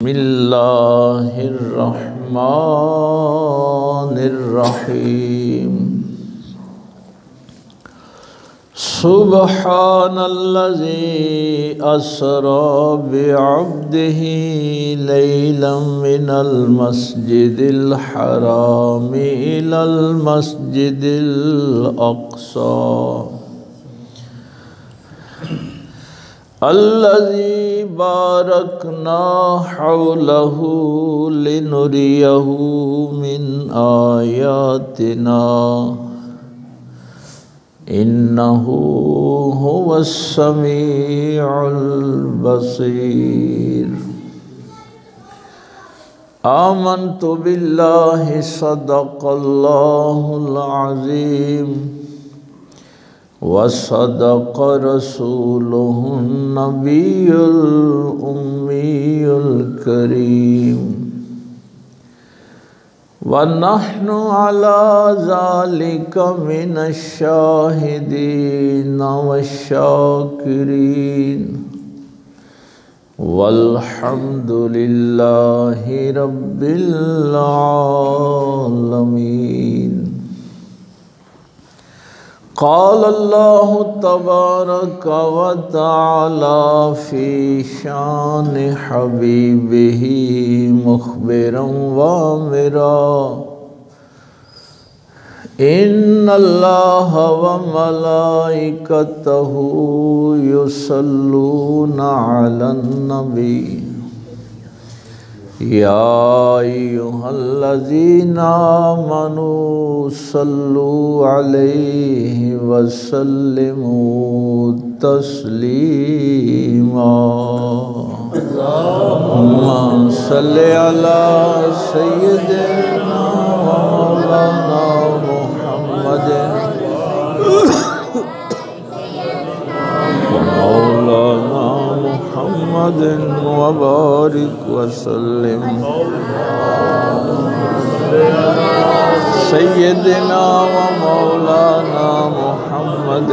بسم اللہ الرحمن الرحیم سبحان الذی اسری بعبدہ لیلا من المسجد الحرام الی المسجد الاقصی الذي باركنا حوله لنريه من آياتنا إنه هو السميع البصير آمنت بالله صدق الله العظيم وصدق رسوله النبي الأمي الكريم ونحن على ذلك من الشاهدين والشاكرين والحمد لله رب العالمين قال الله تبارك وتعالى في شان حبيبه مخبرا وامرا إن الله وملائكته يصلون على النبي يا أيها الذين آمنوا صلوا عليه وسلموا تسليما اللهم صل على سيدنا ومولانا محمد ومولانا محمد وبارك وسلم سيدنا ومولانا محمد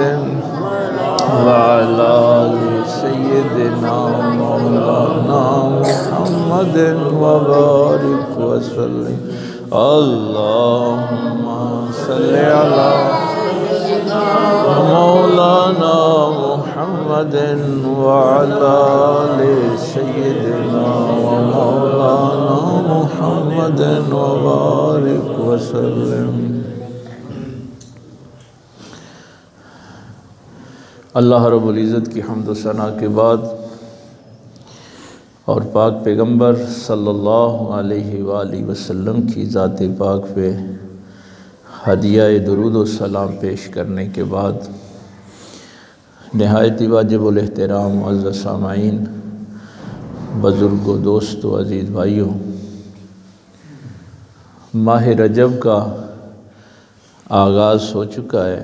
وعلى آل سيدنا ومولانا محمد وبارك وسلم اللهم صل على مولانا محمد وعلى آل سيدنا ومولانا محمد وبارك وسلم اللہ رب العزت کی حمد و ثنا کے بعد اور پاک پیغمبر صلی اللہ علیہ وآلہ وسلم کی ذات پاک پہ ہدیہ درود و سلام پیش کرنے کے بعد نہایت واجب الاحترام معزز سامعین، بزرگوں، دوستوں، عزیز بھائیوں، ماہ رجب کا آغاز ہو چکا ہے۔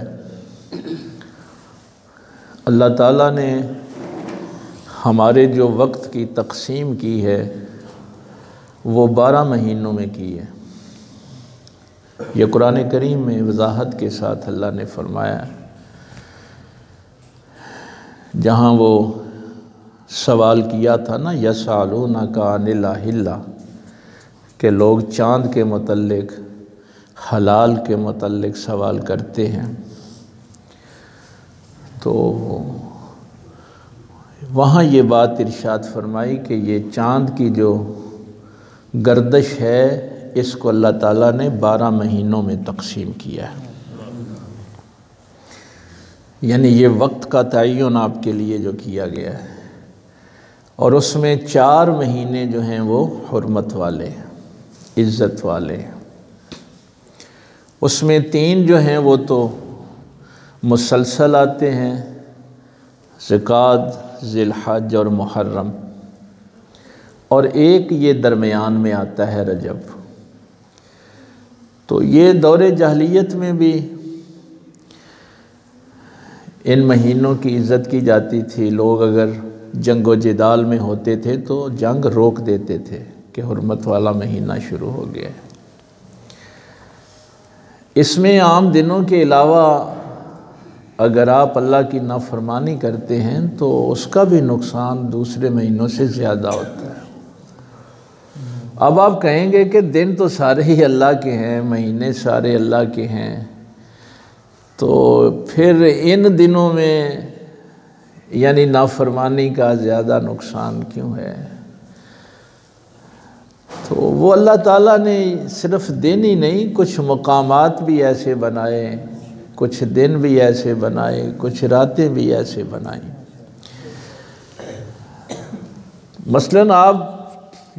اللہ تعالیٰ نے ہمارے جو وقت کی تقسیم کی ہے وہ 12 مہینوں میں کی ہے۔ یہ قرآن کریم میں وضاحت کے ساتھ اللہ نے فرمایا ہے، جہاں وہ سوال کیا تھا نا یسألونک عن الأحلة، کہ لوگ چاند کے متعلق، حلال کے متعلق سوال کرتے ہیں، تو وہاں یہ بات ارشاد فرمائی کہ یہ چاند کی جو گردش ہے اس کو اللہ تعالیٰ نے 12 مہینوں میں تقسیم کیا ہے، یعنی یہ وقت کا تعین آپ کے لیے جو کیا گیا ہے، اور اس میں 4 مہینے جو ہیں وہ حرمت والے، عزت والے، اس میں 3 جو ہیں وہ تو مسلسل آتے ہیں، ذوالقعدہ، ذی الحج اور محرم، اور ایک یہ درمیان میں آتا ہے رجب۔ تو یہ دور جاہلیت میں بھی ان مہینوں کی عزت کی جاتی تھی۔ لوگ اگر جنگ و جدال میں ہوتے تھے تو جنگ روک دیتے تھے کہ حرمت والا مہینہ شروع ہو گیا ہے۔ اس میں عام دنوں کے علاوہ اگر آپ اللہ کی نافرمانی کرتے ہیں تو اس کا بھی نقصان دوسرے مہینوں سے زیادہ ہوتا ہے۔ اب آپ کہیں گے کہ دن تو سارے ہی اللہ کے ہیں، مہینے سارے اللہ کے ہیں، تو پھر ان دنوں میں یعنی نافرمانی کا زیادہ نقصان کیوں ہے؟ تو وہ اللہ تعالیٰ نے صرف دن ہی نہیں، کچھ مقامات بھی ایسے بنائے، کچھ دن بھی ایسے بنائے، کچھ راتیں بھی ایسے بنائیں۔ مثلاً آپ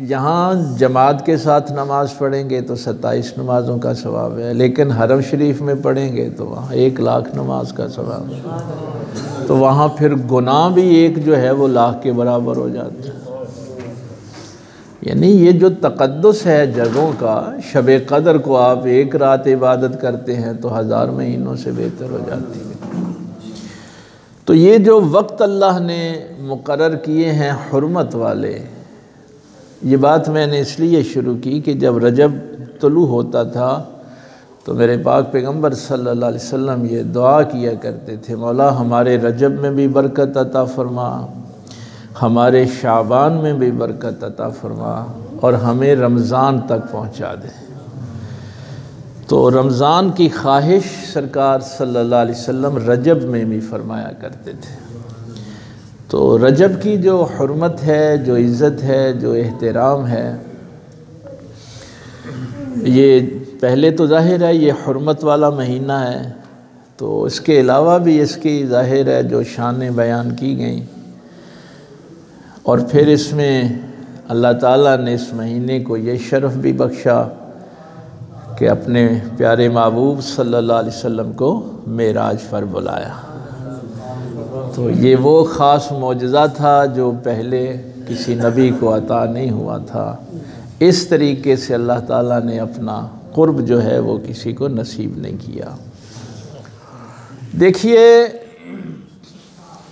یہاں جماعت کے ساتھ نماز پڑھیں گے تو 27 نمازوں کا ثواب ہے، لیکن حرم شریف میں پڑھیں گے تو وہاں 1,00,000 نماز کا ثواب ہے، تو وہاں پھر گناہ بھی ایک جو ہے وہ 1,00,000 کے برابر ہو جاتا ہے۔ یعنی یہ جو تقدس ہے جگہوں کا، شب قدر کو آپ 1 رات عبادت کرتے ہیں تو 1000 مہینوں سے بہتر ہو جاتی ہے۔ تو یہ جو وقت اللہ نے مقرر کیے ہیں حرمت والے، یہ بات میں نے اس لیے شروع کی کہ جب رجب طلوع ہوتا تھا تو میرے پاک پیغمبر صلی اللہ علیہ وسلم یہ دعا کیا کرتے تھے، مولا ہمارے رجب میں بھی برکت عطا فرما، ہمارے شعبان میں بھی برکت عطا فرما، اور ہمیں رمضان تک پہنچا دے۔ تو رمضان کی خواہش سرکار صلی اللہ علیہ وسلم رجب میں بھی فرمایا کرتے تھے۔ تو رجب کی جو حرمت ہے، جو عزت ہے، جو احترام ہے، یہ پہلے تو ظاہر ہے یہ حرمت والا مہینہ ہے، تو اس کے علاوہ بھی اس کی ظاہر ہے جو شانیں بیان کی گئیں، اور پھر اس میں اللہ تعالیٰ نے اس مہینے کو یہ شرف بھی بخشا کہ اپنے پیارے محبوب صلی اللہ علیہ وسلم کو معراج پر بلایا۔ تو یہ وہ خاص معجزہ تھا جو پہلے کسی نبی کو عطا نہیں ہوا تھا۔ اس طریقے سے اللہ تعالیٰ نے اپنا قرب جو ہے وہ کسی کو نصیب نہیں کیا۔ دیکھیے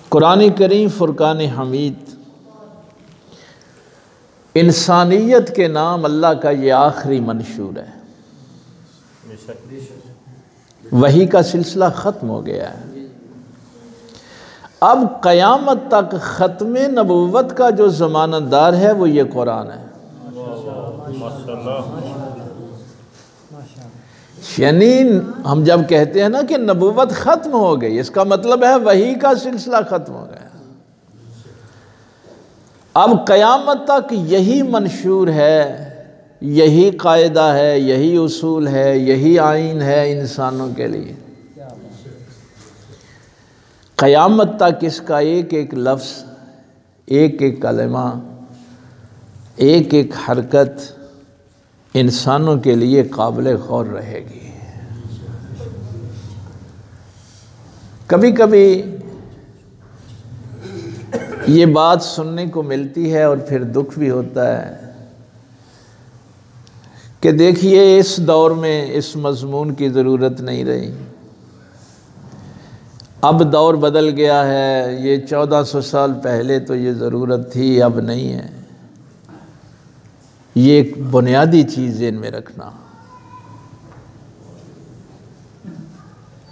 قرآن کریم فرقان حمید، انسانیت کے نام اللہ کا یہ آخری منشور ہے۔ وحی کا سلسلہ ختم ہو گیا ہے، اب قیامت تک ختم نبوت کا جو ضمانت دار ہے وہ یہ قرآن ہے۔ یعنی ہم جب کہتے ہیں نا کہ نبوت ختم ہو گئی، اس کا مطلب ہے وحی کا سلسلہ ختم ہو گیا، اب قیامت تک یہی منشور ہے، یہی قاعدہ ہے، یہی اصول ہے، یہی آئین ہے انسانوں کے لیے۔ قیامت تک اس کا ایک ایک لفظ، ایک ایک کلمہ، ایک ایک حرکت انسانوں کے لیے قابل غور رہے گی۔ کبھی کبھی یہ بات سننے کو ملتی ہے اور پھر دکھ بھی ہوتا ہے کہ دیکھیے اس دور میں اس مضمون کی ضرورت نہیں رہی، اب دور بدل گیا ہے، یہ 1400 سال پہلے تو یہ ضرورت تھی، اب نہیں ہے۔ یہ ایک بنیادی چیز ذہن میں رکھنا،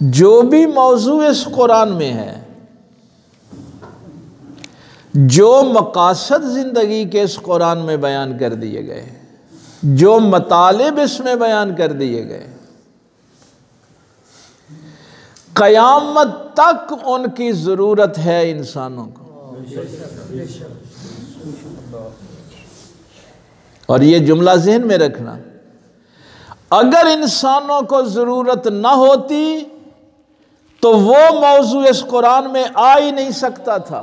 جو بھی موضوع اس قرآن میں ہے، جو مقاصد زندگی کے اس قرآن میں بیان کر دیے گئے، جو مطالب اس میں بیان کر دیے گئے، قیامت تک ان کی ضرورت ہے انسانوں کو۔ اور یہ جملہ ذہن میں رکھنا، اگر انسانوں کو ضرورت نہ ہوتی تو وہ موضوع اس قرآن میں آ ہی نہیں سکتا تھا۔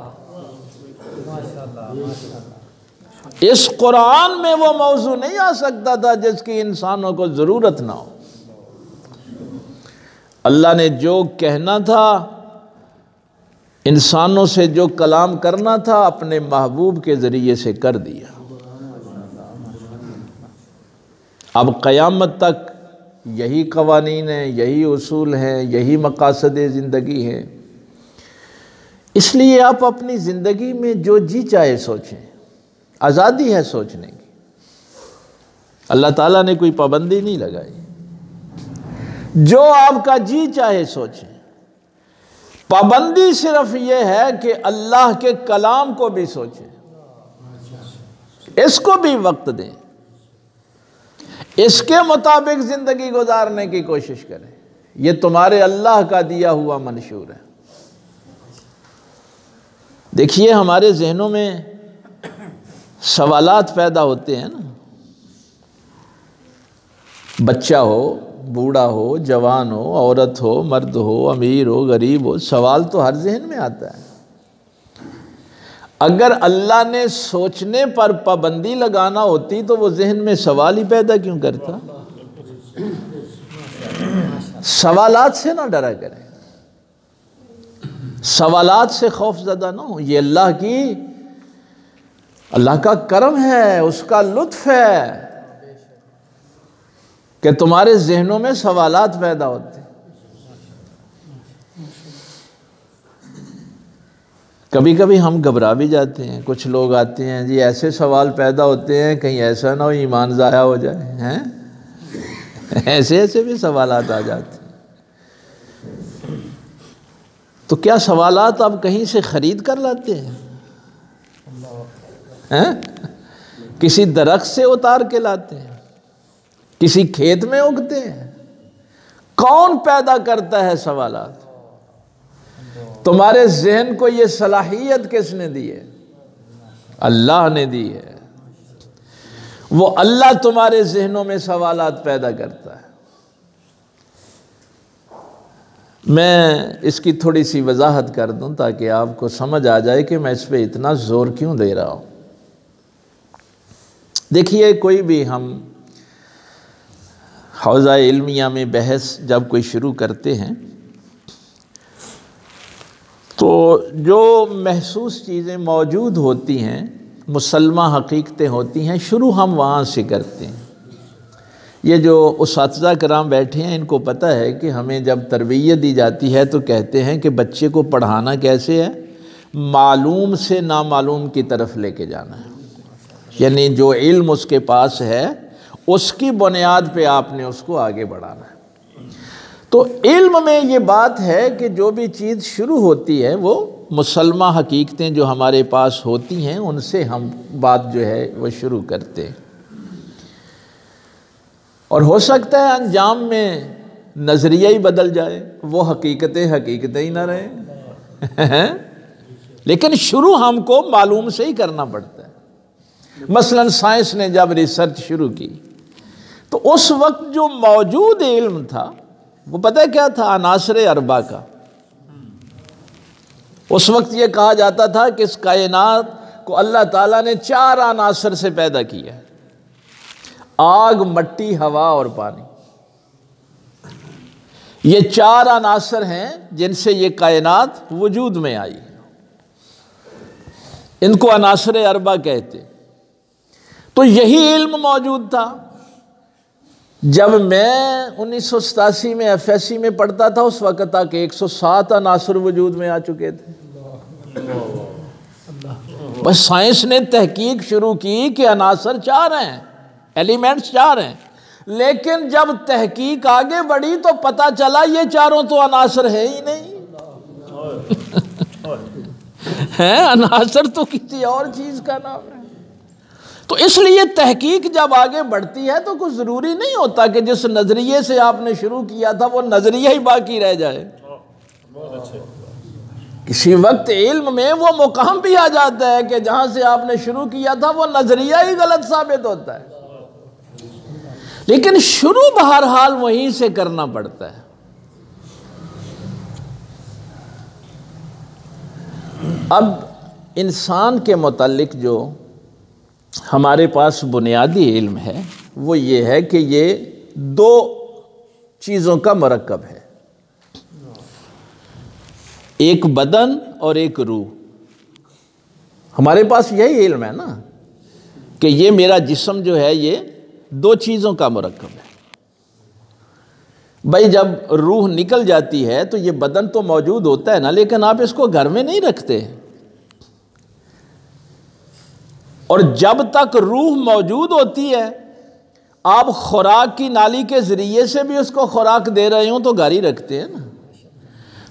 اس قرآن میں وہ موضوع نہیں آ سکتا تھا جس کی انسانوں کو ضرورت نہ ہو۔ اللہ نے جو کہنا تھا، انسانوں سے جو کلام کرنا تھا، اپنے محبوب کے ذریعے سے کر دیا۔ اب قیامت تک یہی قوانین ہیں، یہی اصول ہیں، یہی مقاصد زندگی ہیں۔ اس لیے آپ اپنی زندگی میں جو جی چاہے سوچیں، آزادی ہے سوچنے کی، اللہ تعالیٰ نے کوئی پابندی نہیں لگائی، جو آپ کا جی چاہے سوچیں۔ پابندی صرف یہ ہے کہ اللہ کے کلام کو بھی سوچیں، اس کو بھی وقت دیں، اس کے مطابق زندگی گزارنے کی کوشش کریں. یہ تمہارے اللہ کا دیا ہوا منشور ہے. دیکھیے ہمارے ذہنوں میں سوالات پیدا ہوتے ہیں نا. بچہ ہو، بوڑھا ہو، جوان ہو، عورت ہو، مرد ہو، امیر ہو، غریب ہو، سوال تو ہر ذہن میں آتا ہے. اگر اللہ نے سوچنے پر پابندی لگانا ہوتی تو وہ ذہن میں سوال ہی پیدا کیوں کرتا؟ سوالات سے نہ ڈرا کریں، سوالات سے خوف زدہ نہ ہو. یہ اللہ کا کرم ہے، اس کا لطف ہے کہ تمہارے ذہنوں میں سوالات پیدا ہوتے ہیں. کبھی کبھی ہم گھبرا بھی جاتے ہیں. کچھ لوگ آتے ہیں جی ایسے سوال پیدا ہوتے ہیں کہیں ایسا نہ ہو ایمان ضائع ہو جائے ہیں. ایسے بھی سوالات آ جاتے ہیں. تو کیا سوالات آپ کہیں سے خرید کر لاتے ہیں؟ کسی درخت سے اتار کے لاتے ہیں؟ کسی کھیت میں اگتے ہیں؟ کون پیدا کرتا ہے سوالات؟ تمہارے ذہن کو یہ صلاحیت کس نے دی ہے؟ اللہ نے دی ہے. وہ اللہ تمہارے ذہنوں میں سوالات پیدا کرتا ہے. میں اس کی تھوڑی سی وضاحت کر دوں تاکہ آپ کو سمجھ آ جائے کہ میں اس پہ اتنا زور کیوں دے رہا ہوں. دیکھیے کوئی بھی ہم حوزہ علمیہ میں بحث جب کوئی شروع کرتے ہیں تو جو محسوس چیزیں موجود ہوتی ہیں، مسلمہ حقیقتیں ہوتی ہیں، شروع ہم وہاں سے کرتے ہیں. یہ جو اساتذہ کرام بیٹھے ہیں ان کو پتہ ہے کہ ہمیں جب تربیت دی جاتی ہے تو کہتے ہیں کہ بچے کو پڑھانا کیسے ہے؟ معلوم سے نامعلوم کی طرف لے کے جانا ہے. یعنی جو علم اس کے پاس ہے اس کی بنیاد پہ آپ نے اس کو آگے بڑھانا ہے. تو علم میں یہ بات ہے کہ جو بھی چیز شروع ہوتی ہے وہ مسلمہ حقیقتیں جو ہمارے پاس ہوتی ہیں ان سے ہم بات جو ہے وہ شروع کرتے ہیں. اور ہو سکتا ہے انجام میں نظریہ ہی بدل جائے، وہ حقیقتیں ہی نہ رہے. لیکن شروع ہم کو معلوم سے ہی کرنا پڑتا ہے. مثلا سائنس نے جب ریسرچ شروع کی تو اس وقت جو موجود علم تھا وہ پتہ کیا تھا؟ عناصر اربعہ کا. اس وقت یہ کہا جاتا تھا کہ اس کائنات کو اللہ تعالیٰ نے 4 عناصر سے پیدا کیا ہے: آگ، مٹی، ہوا اور پانی. یہ 4 عناصر ہیں جن سے یہ کائنات وجود میں آئی. ان کو عناصر اربعہ کہتے. تو یہی علم موجود تھا جب میں 1987 میں FSC میں پڑھتا تھا. اس وقت تک 107 عناصر وجود میں آ چکے تھے. بس سائنس نے تحقیق شروع کی کہ عناصر 4 ہیں، ایلیمنٹس 4 ہیں. لیکن جب تحقیق آگے بڑھی تو پتہ چلا یہ 4 تو عناصر ہے ہی نہیں. عناصر تو کسی اور چیز کا نام ہے. تو اس لیے تحقیق جب آگے بڑھتی ہے تو کچھ ضروری نہیں ہوتا کہ جس نظریے سے آپ نے شروع کیا تھا وہ نظریہ ہی باقی رہ جائے. کسی وقت علم میں وہ مقام بھی آ جاتا ہے کہ جہاں سے آپ نے شروع کیا تھا وہ نظریہ ہی غلط ثابت ہوتا ہے. لیکن شروع بہرحال وہیں سے کرنا پڑتا ہے. اب انسان کے متعلق جو ہمارے پاس بنیادی علم ہے وہ یہ ہے کہ یہ 2 چیزوں کا مرکب ہے: ایک بدن اور ایک روح. ہمارے پاس یہی علم ہے نا کہ یہ میرا جسم جو ہے یہ 2 چیزوں کا مرکب ہے. بھائی جب روح نکل جاتی ہے تو یہ بدن تو موجود ہوتا ہے نا، لیکن آپ اس کو گھر میں نہیں رکھتے. اور جب تک روح موجود ہوتی ہے آپ خوراک کی نالی کے ذریعے سے بھی اس کو خوراک دے رہے ہوں تو گھر ہی رکھتے ہیں نا.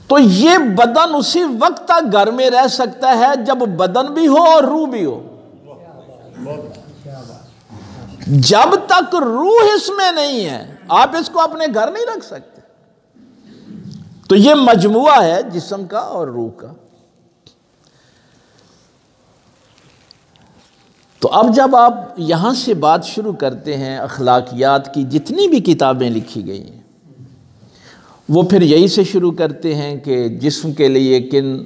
تو یہ بدن اسی وقت تک گھر میں رہ سکتا ہے جب بدن بھی ہو اور روح بھی ہو. جب تک روح اس میں نہیں ہے آپ اس کو اپنے گھر نہیں رکھ سکتے۔ تو یہ مجموعہ ہے جسم کا اور روح کا۔ تو اب جب آپ یہاں سے بات شروع کرتے ہیں اخلاقیات کی، جتنی بھی کتابیں لکھی گئی ہیں وہ پھر یہی سے شروع کرتے ہیں کہ جسم کے لیے کن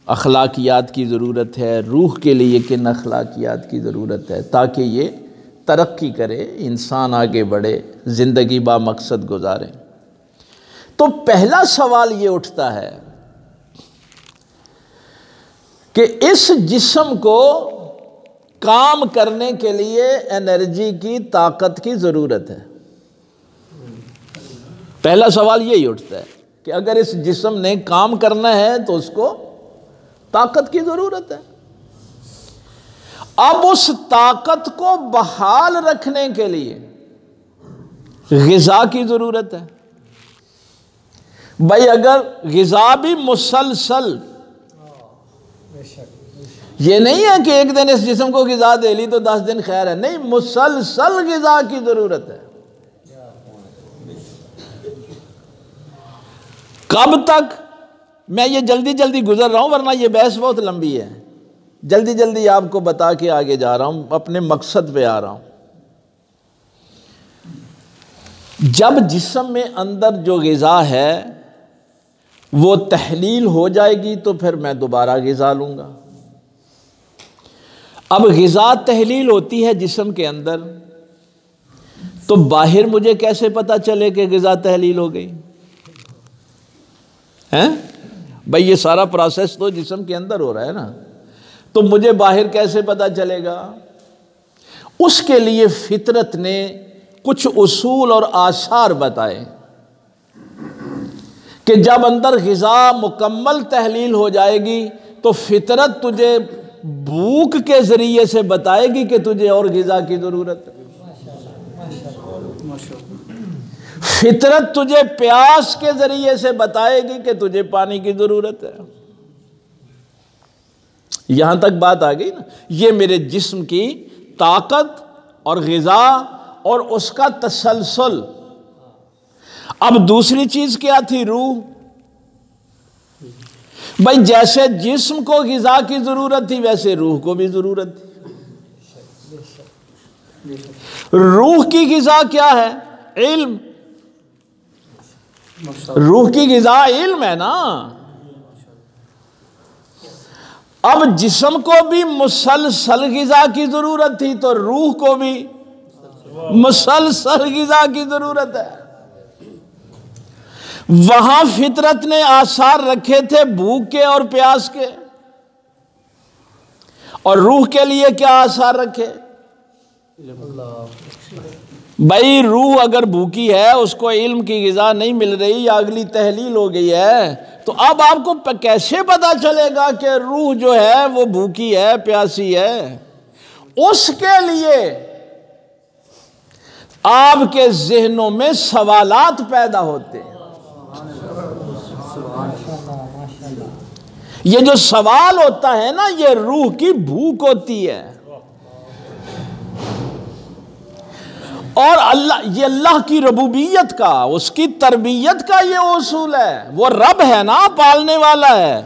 اخلاقیات کی ضرورت ہے، روح کے لیے کن اخلاقیات کی ضرورت ہے، تاکہ یہ ترقی کرے، انسان آگے بڑھے، زندگی با مقصد گزارے۔ تو پہلا سوال یہ اٹھتا ہے کہ اس جسم کو کام کرنے کے لیے انرجی کی، طاقت کی ضرورت ہے۔ پہلا سوال یہی اٹھتا ہے کہ اگر اس جسم نے کام کرنا ہے تو اس کو طاقت کی ضرورت ہے۔ اب اس طاقت کو بحال رکھنے کے لیے غذا کی ضرورت ہے۔ بھائی اگر غذا بھی مسلسل، یہ نہیں ہے کہ ایک دن اس جسم کو غذا دے لی تو 10 دن خیر ہے، نہیں، مسلسل غذا کی ضرورت ہے۔ کب تک؟ میں یہ جلدی جلدی گزر رہا ہوں ورنہ یہ بحث بہت لمبی ہے، جلدی جلدی آپ کو بتا کے آگے جا رہا ہوں، اپنے مقصد پہ آ رہا ہوں۔ جب جسم میں اندر جو غذا ہے وہ تحلیل ہو جائے گی تو پھر میں دوبارہ غذا لوں گا۔ اب غذا تحلیل ہوتی ہے جسم کے اندر، تو باہر مجھے کیسے پتا چلے کہ غذا تحلیل ہو گئی؟ بھائی یہ سارا پروسیس تو جسم کے اندر ہو رہا ہے نا، تو مجھے باہر کیسے پتا چلے گا؟ اس کے لیے فطرت نے کچھ اصول اور آثار بتائے کہ جب اندر غذا مکمل تحلیل ہو جائے گی تو فطرت تجھے بھوک کے ذریعے سے بتائے گی کہ تجھے اور غذا کی ضرورت ہے، فطرت تجھے پیاس کے ذریعے سے بتائے گی کہ تجھے پانی کی ضرورت ہے۔ یہاں تک بات آ گئی نا، یہ میرے جسم کی طاقت اور غذا اور اس کا تسلسل۔ اب دوسری چیز کیا تھی؟ روح۔ بھائی جیسے جسم کو غذا کی ضرورت تھی ویسے روح کو بھی ضرورت تھی۔ روح کی غذا کیا ہے؟ علم۔ روح کی غذا علم ہے نا۔ اب جسم کو بھی مسلسل غذا کی ضرورت تھی تو روح کو بھی مسلسل غذا کی ضرورت ہے۔ وہاں فطرت نے آثار رکھے تھے بھوک کے اور پیاس کے، اور روح کے لیے کیا آثار رکھے؟ بھائی روح اگر بھوکی ہے، اس کو علم کی غذا نہیں مل رہی یا اگلی تحلیل ہو گئی ہے، تو اب آپ کو کیسے پتا چلے گا کہ روح جو ہے وہ بھوکی ہے، پیاسی ہے؟ اس کے لیے آپ کے ذہنوں میں سوالات پیدا ہوتے ہیں۔ یہ جو سوال ہوتا ہے نا، یہ روح کی بھوک ہوتی ہے۔ اور یہ اللہ کی ربوبیت کا، اس کی تربیت کا یہ اصول ہے۔ وہ رب ہے نا، پالنے والا ہے۔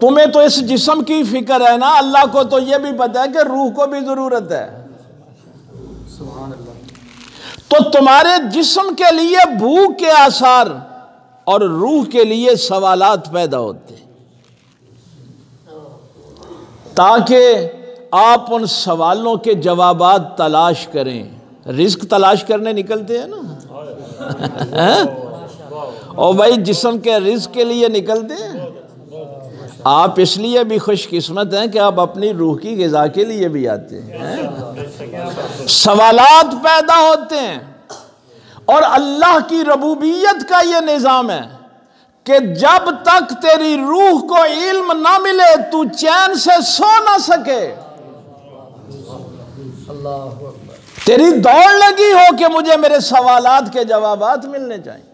تمہیں تو اس جسم کی فکر ہے نا، اللہ کو تو یہ بھی پتا ہے کہ روح کو بھی ضرورت ہے۔ تو تمہارے جسم کے لیے بھوک کے آثار اور روح کے لیے سوالات پیدا ہوتے ہیں، تاکہ آپ ان سوالوں کے جوابات تلاش کریں۔ رزق تلاش کرنے نکلتے ہیں نا، اور بھائی جسم کے رزق کے لیے نکلتے ہیں۔ آپ اس لیے بھی خوش قسمت ہیں کہ آپ اپنی روح کی غذا کے لیے بھی آتے ہیں۔ سوالات پیدا ہوتے ہیں، اور اللہ کی ربوبیت کا یہ نظام ہے کہ جب تک تیری روح کو علم نہ ملے تو چین سے سو نہ سکے۔ تیری دوڑ لگی ہو کہ مجھے میرے سوالات کے جوابات ملنے چاہیے۔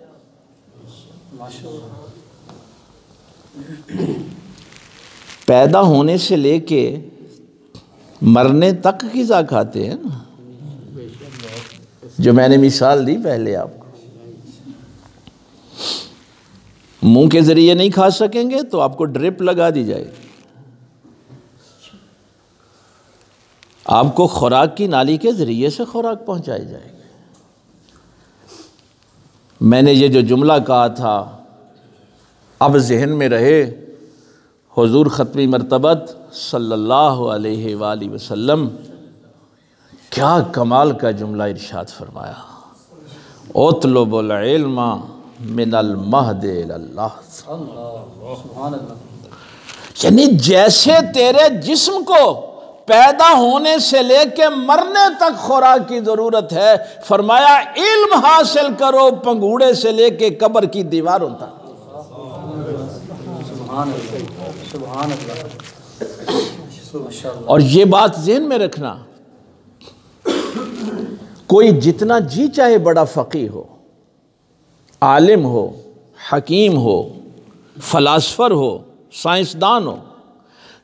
پیدا ہونے سے لے کے مرنے تک غذا کھاتے ہیں نا، جو میں نے مثال دی پہلے آپ کو. منہ کے ذریعے نہیں کھا سکیں گے تو آپ کو ڈرپ لگا دی جائے گی. آپ کو خوراک کی نالی کے ذریعے سے خوراک پہنچائی جائے گی. میں نے یہ جو جملہ کہا تھا اب ذہن میں رہے. حضور ختمی مرتبت صلی اللہ علیہ وآلہ وسلم کیا کمال کا جملہ ارشاد فرمایا. اطلب العلم من المہد الی اللحظ. یعنی جیسے تیرے جسم کو پیدا ہونے سے لے کے مرنے تک خوراک کی ضرورت ہے، فرمایا علم حاصل کرو پنگوڑے سے لے کے قبر کی دیواروں تک. اور یہ بات ذہن میں رکھنا، کوئی جتنا جی چاہے بڑا فقیہ ہو، عالم ہو، حکیم ہو، فلاسفر ہو، سائنسدان ہو،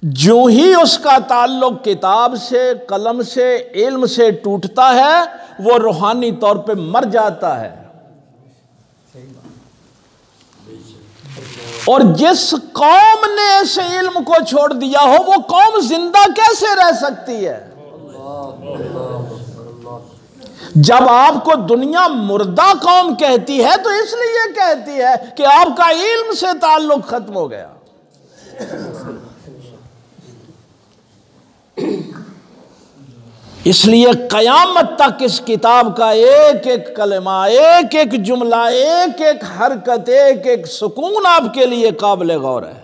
جو ہی اس کا تعلق کتاب سے، قلم سے، علم سے ٹوٹتا ہے وہ روحانی طور پہ مر جاتا ہے. اور جس قوم نے اس علم کو چھوڑ دیا ہو وہ قوم زندہ کیسے رہ سکتی ہے؟ جب آپ کو دنیا مردہ قوم کہتی ہے تو اس لیے کہتی ہے کہ آپ کا علم سے تعلق ختم ہو گیا. اس لیے قیامت تک اس کتاب کا ایک ایک کلمہ، ایک ایک جملہ، ایک ایک حرکت، ایک ایک سکون آپ کے لیے قابل غور ہے.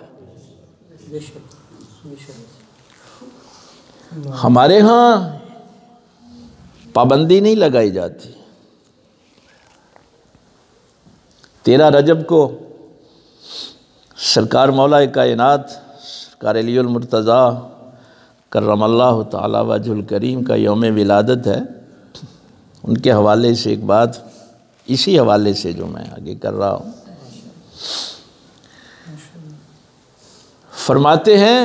ہمارے ہاں پابندی نہیں لگائی جاتی. 13 رجب کو سرکار مولا کائنات سرکار علی المرتضیٰ کرم اللہ تعالی وجہ الکریم کا یوم ولادت ہے. ان کے حوالے سے ایک بات، اسی حوالے سے جو میں آگے کر رہا ہوں، فرماتے ہیں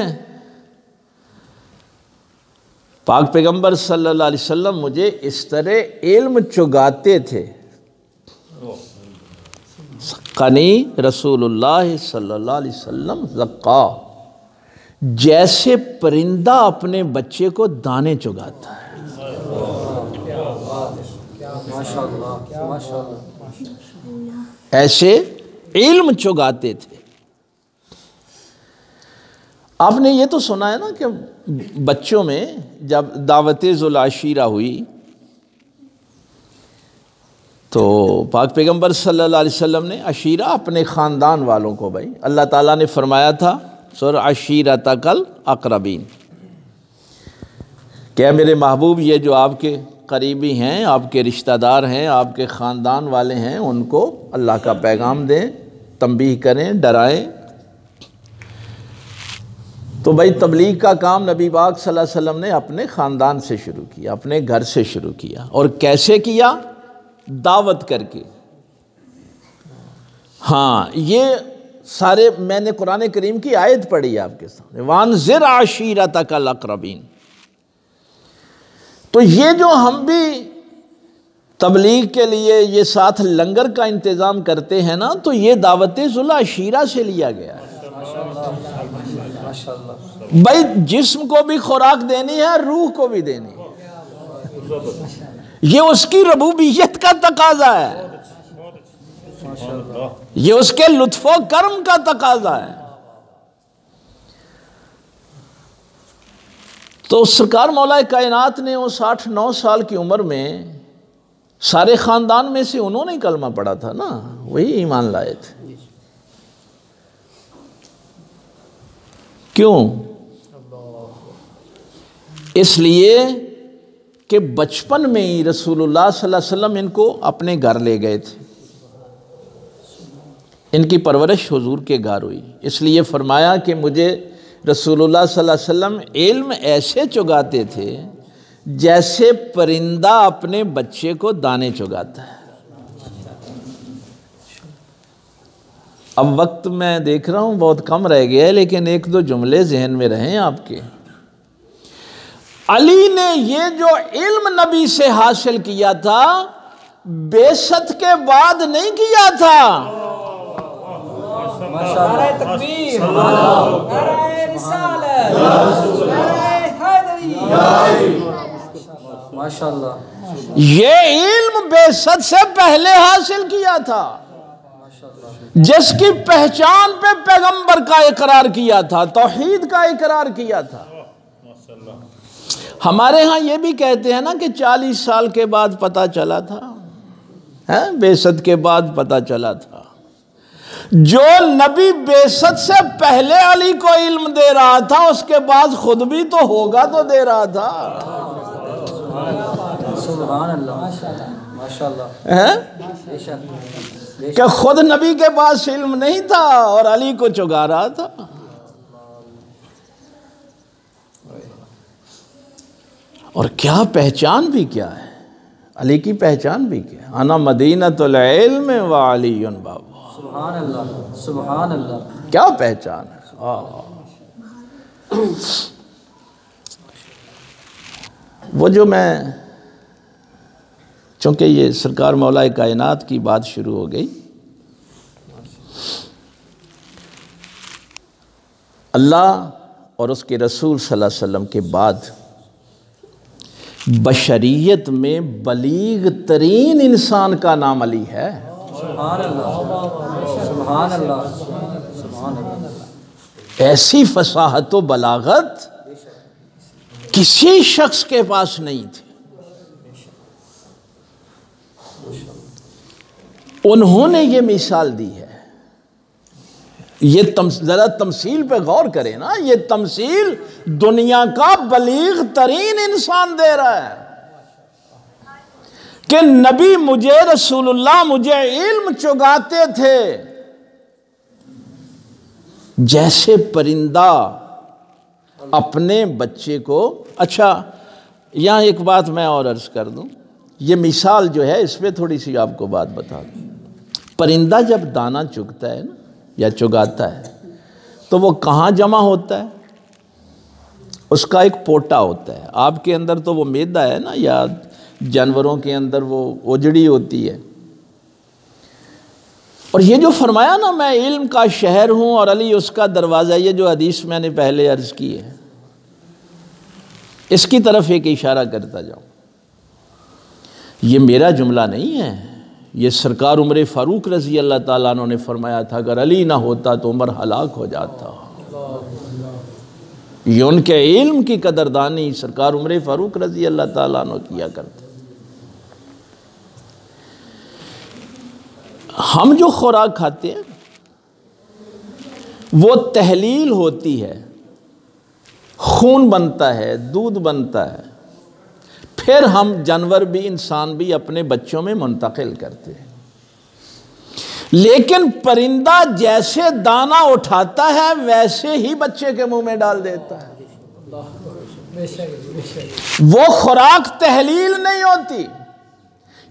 پاک پیغمبر صلی اللہ علیہ وسلم مجھے اس طرح علم چگاتے تھے. سقنی رسول اللہ صلی اللہ علیہ وسلم زقا، جیسے پرندہ اپنے بچے کو دانے چگاتا ہے. ایسے علم چگاتے تھے. آپ نے یہ تو سنا ہے نا کہ بچوں میں جب دعوت ذوالعشیرہ ہوئی تو پاک پیغمبر صلی اللہ علیہ وسلم نے عشیرہ اپنے خاندان والوں کو، بھائی اللہ تعالیٰ نے فرمایا تھا سر عشیرتک الاقربین، کیا میرے محبوب یہ جو آپ کے قریبی ہیں، آپ کے رشتہ دار ہیں، آپ کے خاندان والے ہیں، ان کو اللہ کا پیغام دیں، تنبیہ کریں، ڈرائیں. تو بھائی تبلیغ کا کام نبی پاک صلی اللہ علیہ وسلم نے اپنے خاندان سے شروع کیا، اپنے گھر سے شروع کیا. اور کیسے کیا؟ دعوت کر کے. ہاں یہ سارے میں نے قرآن کریم کی آیت پڑھی آپ کے سامنے، وانذر عشیرتک الاقربین. تو یہ جو ہم بھی تبلیغ کے لیے یہ ساتھ لنگر کا انتظام کرتے ہیں نا، تو یہ دعوت ذوالعشیرہ سے لیا گیا ہے. بھائی جسم کو بھی خوراک دینی ہے، روح کو بھی دینی ہے. یہ اس کی ربوبیت کا تقاضا ہے، یہ اس کے لطف و کرم کا تقاضا ہے. تو سرکار مولا کائنات نے وہ 69 سال کی عمر میں سارے خاندان میں سے انہوں نے کلمہ پڑھا تھا نا، وہی ایمان لائے تھے. کیوں؟ اس لیے کہ بچپن میں ہی رسول اللہ صلی اللہ علیہ وسلم ان کو اپنے گھر لے گئے تھے، ان کی پرورش حضور کے گھر ہوئی. اس لیے فرمایا کہ مجھے رسول اللہ صلی اللہ علیہ وسلم علم ایسے چگاتے تھے جیسے پرندہ اپنے بچے کو دانے چگاتا ہے. اب وقت میں دیکھ رہا ہوں بہت کم رہ گیا ہے، لیکن ایک دو جملے ذہن میں رہیں آپ کے. علی نے یہ جو علم نبی سے حاصل کیا تھا بعثت کے بعد نہیں کیا تھا. نعرہ تکبیر، نعرہ رسالت، نعرہ حیدری، ماشاءاللہ. یہ علم بعثت سے پہلے حاصل کیا تھا. جس کی پہچان پہ پیغمبر کا اقرار کیا تھا، توحید کا اقرار کیا تھا. ہمارے ہاں یہ بھی کہتے ہیں نا کہ 40 سال کے بعد پتہ چلا تھا، بعثت کے بعد پتہ چلا تھا. جو نبی بعثت سے پہلے علی کو علم دے رہا تھا اس کے بعد خود بھی تو ہوگا تو دے رہا تھا. سبحان اللہ، ماشاءاللہ. کہ خود نبی کے پاس علم نہیں تھا اور علی کو چگا رہا تھا. اور کیا پہچان بھی کیا ہے علی کی، پہچان بھی کیا ہے. انا مدینۃ العلم وعلی باب. سبحان اللہ، سبحان اللہ. کیا پہچان ہے. وہ جو میں، چونکہ یہ سرکار مولا کائنات کی بات شروع ہو گئی، اللہ اور اس کے رسول صلی اللہ علیہ وسلم کے بعد بشریت میں بلیغ ترین انسان کا نام علی ہے. سبحان اللہ، سبحان اللہ، سبحان اللہ. ایسی فصاحت و بلاغت کسی شخص کے پاس نہیں تھی. انہوں نے یہ مثال دی ہے. یہ ذرا تمثیل پہ غور کریں نا، یہ تمثیل دنیا کا بلیغ ترین انسان دے رہا ہے کہ نبی مجھے، رسول اللہ مجھے علم چگاتے تھے جیسے پرندہ اپنے بچے کو. اچھا یہاں ایک بات میں اور عرض کر دوں، یہ مثال جو ہے اس پہ تھوڑی سی آپ کو بات بتا دوں. پرندہ جب دانہ چگتا ہے نا یا چگاتا ہے تو وہ کہاں جمع ہوتا ہے؟ اس کا ایک پوٹا ہوتا ہے. آپ کے اندر تو وہ میدا ہے نا، یا جانوروں کے اندر وہ اوجڑی ہوتی ہے. اور یہ جو فرمایا نا میں علم کا شہر ہوں اور علی اس کا دروازہ، یہ جو حدیث میں نے پہلے عرض کی ہے اس کی طرف ایک اشارہ کرتا جاؤں. یہ میرا جملہ نہیں ہے، یہ سرکار عمر فاروق رضی اللہ تعالیٰ عنہ نے فرمایا تھا اگر علی نہ ہوتا تو عمر ہلاک ہو جاتا. یہ ان کے علم کی قدردانی سرکار عمر فاروق رضی اللہ تعالیٰ عنہ کیا کرتے. ہم جو خوراک کھاتے ہیں وہ تحلیل ہوتی ہے، خون بنتا ہے، دودھ بنتا ہے، پھر ہم جانور بھی انسان بھی اپنے بچوں میں منتقل کرتے ہیں. لیکن پرندہ جیسے دانہ اٹھاتا ہے ویسے ہی بچے کے منہ میں ڈال دیتا ہے. وہ خوراک تحلیل نہیں ہوتی.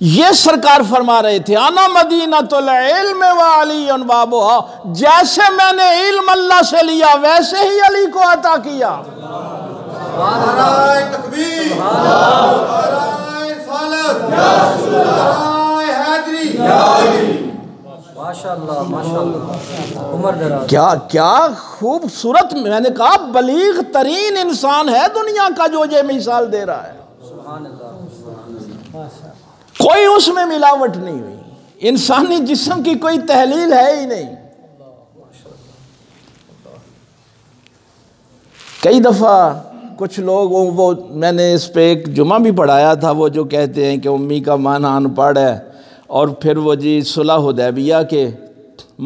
یہ سرکار فرما رہے تھے انا مدینۃ العلم وعلی بابھا، جیسے میں نے علم اللہ سے لیا ویسے ہی علی کو عطا کیا. نعرہ تکبیر، نعرہ رسالت، نعرہ حیدری. ماشاءاللہ، ماشاءاللہ. عمر دراز. کیا خوبصورت، میں نے کہا بلیغ ترین انسان ہے دنیا کا جو یہ مثال دے رہا ہے. سبحان اللہ. کوئی اس میں ملاوٹ نہیں ہوئی. انسانی جسم کی کوئی تحلیل ہے ہی نہیں. کئی دفعہ کچھ لوگ وہ میں نے اس پہ ایک جمعہ بھی پڑھایا تھا، وہ جو کہتے ہیں کہ امی کا معنی ان پڑھ ہے، اور پھر وہ جی صلح حدیبیہ کے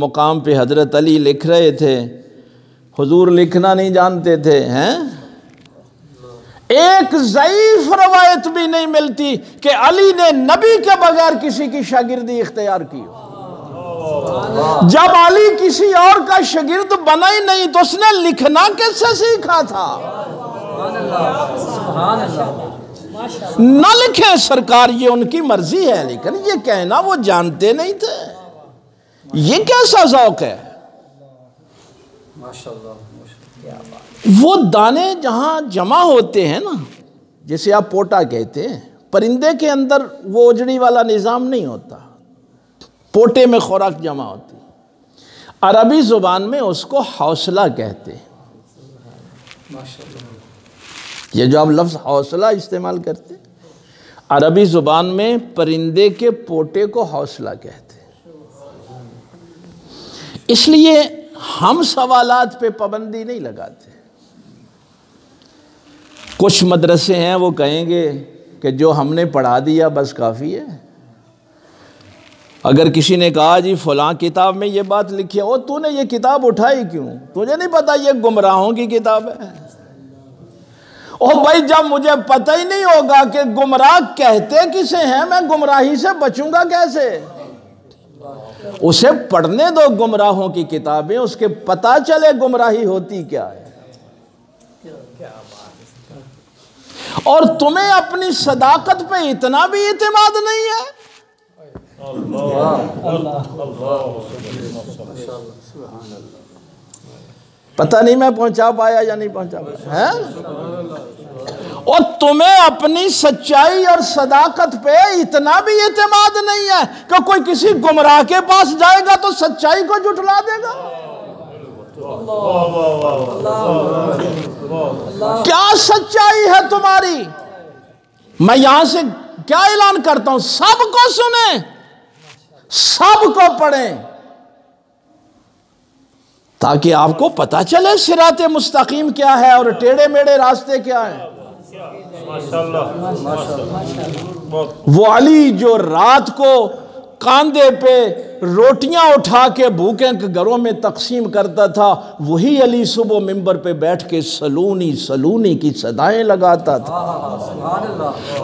مقام پہ حضرت علی لکھ رہے تھے، حضور لکھنا نہیں جانتے تھے. ایک ضعیف روایت بھی نہیں ملتی کہ علی نے نبی کے بغیر کسی کی شاگردی اختیار کی ہو. جب علی کسی اور کا شاگرد بنا ہی نہیں تو اس نے لکھنا کس سے سیکھا تھا؟ سبحان اللہ. نہ لکھیں سرکار، یہ ان کی مرضی ہے، لیکن یہ کہنا وہ جانتے نہیں تھے. یہ کیسا ذوق ہے؟ ماشاءاللہ. وہ دانے جہاں جمع ہوتے ہیں نا جسے آپ پوٹا کہتے ہیں، پرندے کے اندر وہ اجڑی والا نظام نہیں ہوتا، پوٹے میں خوراک جمع ہوتی. عربی زبان میں اس کو حوصلہ کہتے ہیں. یہ جو آپ لفظ حوصلہ استعمال کرتے ہیں، عربی زبان میں پرندے کے پوٹے کو حوصلہ کہتے ہیں. اس لیے ہم سوالات پہ پابندی نہیں لگاتے. کچھ مدرسے ہیں وہ کہیں گے کہ جو ہم نے پڑھا دیا بس کافی ہے. اگر کسی نے کہا جی فلاں کتاب میں یہ بات لکھی ہے، او تو نے یہ کتاب اٹھائی کیوں؟ تجھے نہیں پتا یہ گمراہوں کی کتاب ہے؟ او بھائی جب مجھے پتہ ہی نہیں ہوگا کہ گمراہ کہتے کسے ہیں، میں گمراہی سے بچوں گا کیسے؟ اسے پڑھنے دو گمراہوں کی کتابیں، اس کے پتہ چلے گمراہی ہوتی کیا ہے. اور تمہیں اپنی صداقت پہ اتنا بھی اعتماد نہیں ہے؟ پتہ نہیں میں پہنچا پایا یا نہیں پہنچا پایا. اور تمہیں اپنی سچائی اور صداقت پہ اتنا بھی اعتماد نہیں ہے کہ کوئی کسی گمراہ کے پاس جائے گا تو سچائی کو جھٹلا دے گا. کیا سچائی ہے تمہاری؟ میں یہاں سے کیا اعلان کرتا ہوں، سب کو سنیں، سب کو پڑھیں، تاکہ آپ کو پتہ چلے صراط مستقیم کیا ہے اور ٹیڑے میڑے راستے کیا ہیں. وہ علی جو رات کو کاندھے پہ روٹیاں اٹھا کے بھوکے گھروں میں تقسیم کرتا تھا، وہی علی صبح منبر پہ بیٹھ کے سلونی سلونی کی صدائیں لگاتا تھا.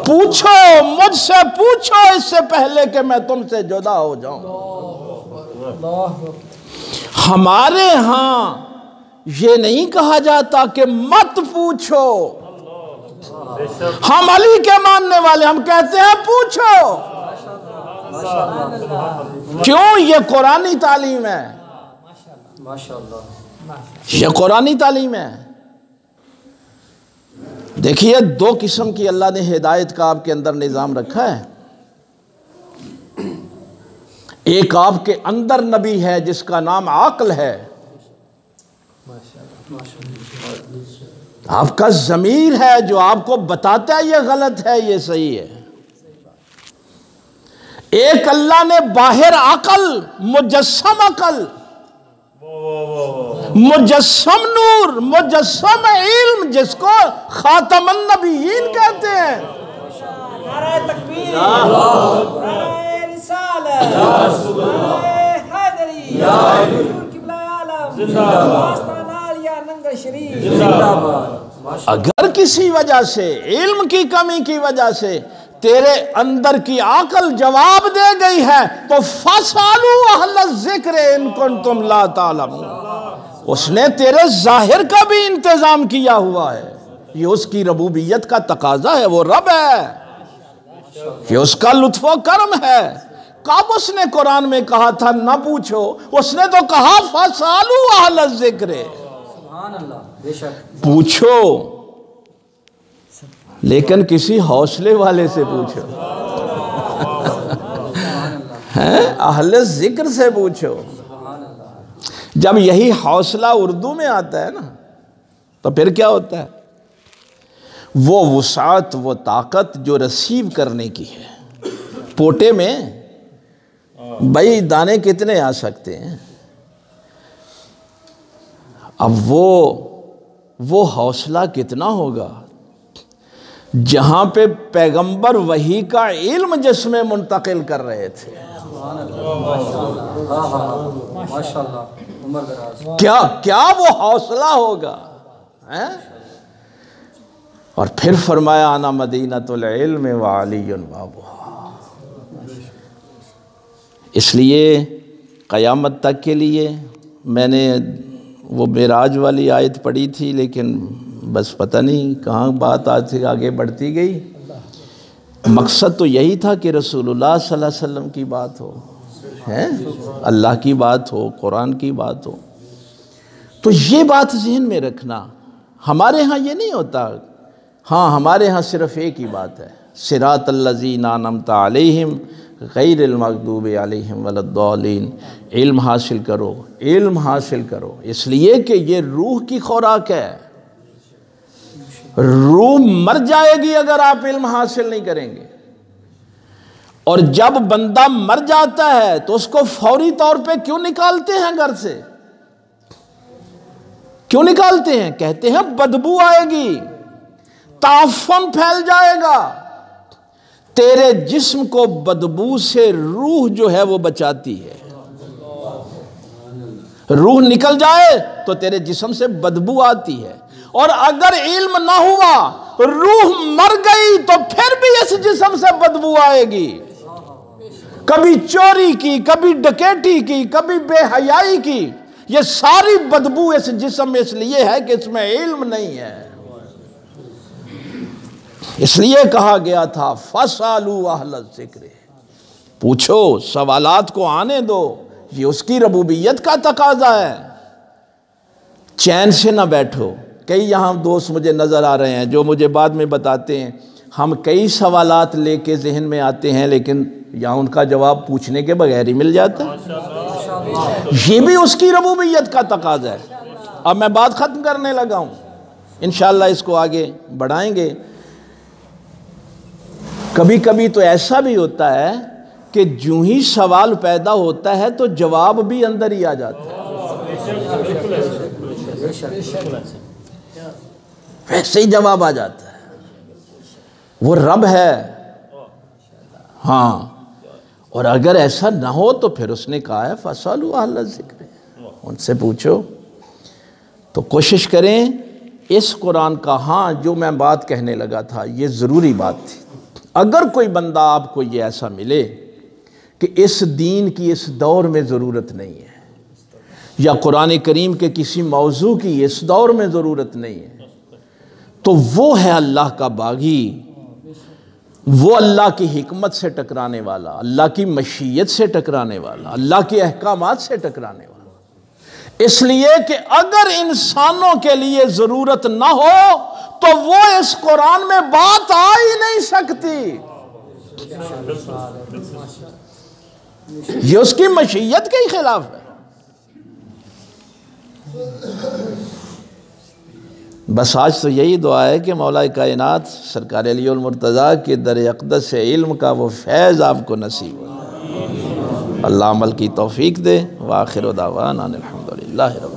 پوچھو مجھ سے، پوچھو اس سے پہلے کہ میں تم سے جدا ہو جاؤں. ہمارے ہاں یہ نہیں کہا جاتا کہ مت پوچھو. ہم علی کے ماننے والے، ہم کہتے ہیں پوچھو. کیوں؟ یہ قرآنی تعلیم ہے، یہ قرآنی تعلیم ہے. دیکھیے دو قسم کی اللہ نے ہدایت کا آپ کے اندر نظام رکھا ہے. ایک آپ کے اندر نبی ہے جس کا نام عقل ہے، آپ کا ضمیر ہے جو آپ کو بتاتا ہے یہ غلط ہے یہ صحیح ہے. ایک اللہ نے باہر عقل، مجسم عقل، مجسم نور، مجسم علم، جس کو خاتم النبیین کہتے ہیں. نعرہ تکبیر، نعرہ رسالت، نعرہ حیدری، حضور قبلہ عالم، آستانہ عالیہ ننگل شریف. اگر کسی وجہ سے، علم کی کمی کی وجہ سے تیرے اندر کی عقل جواب دے گئی ہے تو فَاسْأَلُوا أَهْلَ الذِّكْرِ إِن كُنتُمْ لَا تَعْلَمُونَ. اس نے تیرے ظاہر کا بھی انتظام کیا ہوا ہے. یہ اس کی ربوبیت کا تقاضا ہے، وہ رب ہے، یہ اس کا لطف و کرم ہے. کب اس نے قرآن میں کہا تھا نہ پوچھو؟ اس نے تو کہا فَاسْأَلُوا أَهْلَ الذِّكْرِ، سبحان اللہ، بے شک پوچھو، لیکن کسی حوصلے والے سے پوچھو، اہل ذکر سے پوچھو. جب یہی حوصلہ اردو میں آتا ہے نا تو پھر کیا ہوتا ہے؟ وہ وسعت، وہ طاقت جو ریسیو کرنے کی ہے. پوٹے میں بھائی دانے کتنے آ سکتے ہیں؟ اب وہ حوصلہ کتنا ہوگا جہاں پہ پیغمبر وحی کا علم جس میں منتقل کر رہے تھے. کیا وہ حوصلہ ہوگا. اور پھر فرمایا انا مدینۃ العلم وعلی بابھا. اس لیے قیامت تک کے لیے میں نے وہ معراج والی آیت پڑھی تھی، لیکن بس پتہ نہیں کہاں بات آگے بڑھتی گئی. مقصد تو یہی تھا کہ رسول اللہ صلی اللہ علیہ وسلم کی بات ہو، اللہ کی بات ہو، قرآن کی بات ہو. تو یہ بات ذہن میں رکھنا. ہمارے ہاں یہ نہیں ہوتا ہاں ہمارے ہاں صرف ایک ہی بات ہے، صراط الذین انعمت علیہم غیر المغضوب علیہم ولا الضالین۔ علم حاصل کرو، علم حاصل کرو، اس لیے کہ یہ روح کی خوراک ہے۔ روح مر جائے گی اگر آپ علم حاصل نہیں کریں گے۔ اور جب بندہ مر جاتا ہے تو اس کو فوری طور پہ کیوں نکالتے ہیں گھر سے؟ کیوں نکالتے ہیں؟ کہتے ہیں بدبو آئے گی، تعفن پھیل جائے گا۔ تیرے جسم کو بدبو سے روح جو ہے وہ بچاتی ہے۔ روح نکل جائے تو تیرے جسم سے بدبو آتی ہے، اور اگر علم نہ ہوا، روح مر گئی تو پھر بھی اس جسم سے بدبو آئے گی۔ کبھی چوری کی، کبھی ڈکیٹی کی، کبھی بے حیائی کی، یہ ساری بدبو اس جسم میں اس لیے ہے کہ اس میں علم نہیں ہے۔ اس لیے کہا گیا تھا فَاسْأَلُوا أَهْلَ الذِّكْرِ، پوچھو، سوالات کو آنے دو، یہ اس کی ربوبیت کا تقاضا ہے۔ چین سے نہ بیٹھو۔ کئی یہاں دوست مجھے نظر آ رہے ہیں جو مجھے بعد میں بتاتے ہیں ہم کئی سوالات لے کے ذہن میں آتے ہیں لیکن یہاں ان کا جواب پوچھنے کے بغیر ہی مل جاتا ہے۔ یہ بھی اس کی ربوبیت کا تقاضا ہے۔ اب میں بات ختم کرنے لگا ہوں، انشاءاللہ اس کو آگے بڑھائیں گے۔ کبھی کبھی تو ایسا بھی ہوتا ہے کہ جو ہی سوال پیدا ہوتا ہے تو جواب بھی اندر ہی آ جاتا ہے، ویسے ہی جواب آ جاتا ہے۔ وہ رب ہے، ہاں۔ اور اگر ایسا نہ ہو تو پھر اس نے کہا ہے فَاسْأَلُوا أَهْلَ الذِّكْرِ، ان سے پوچھو۔ تو کوشش کریں اس قرآن کا، ہاں جو میں بات کہنے لگا تھا یہ ضروری بات تھی۔ اگر کوئی بندہ آپ کو یہ ایسا ملے کہ اس دین کی اس دور میں ضرورت نہیں ہے، یا قرآن کریم کے کسی موضوع کی اس دور میں ضرورت نہیں ہے، تو وہ ہے اللہ کا باغی، وہ اللہ کی حکمت سے ٹکرانے والا، اللہ کی مشیت سے ٹکرانے والا، اللہ کے احکامات سے ٹکرانے والا۔ اس لیے کہ اگر انسانوں کے لیے ضرورت نہ ہو تو وہ اس قرآن میں بات آ ہی نہیں سکتی۔ یہ اس کی مشیت کے ہی خلاف ہے۔ بس آج تو یہی دعا ہے کہ مولا کائنات سرکار علی المرتضیٰ کے در اقدس سے علم کا وہ فیض آپ کو نصیب ہو، اللہ عمل کی توفیق دے۔ وآخر دعوانا الحمدللہ رب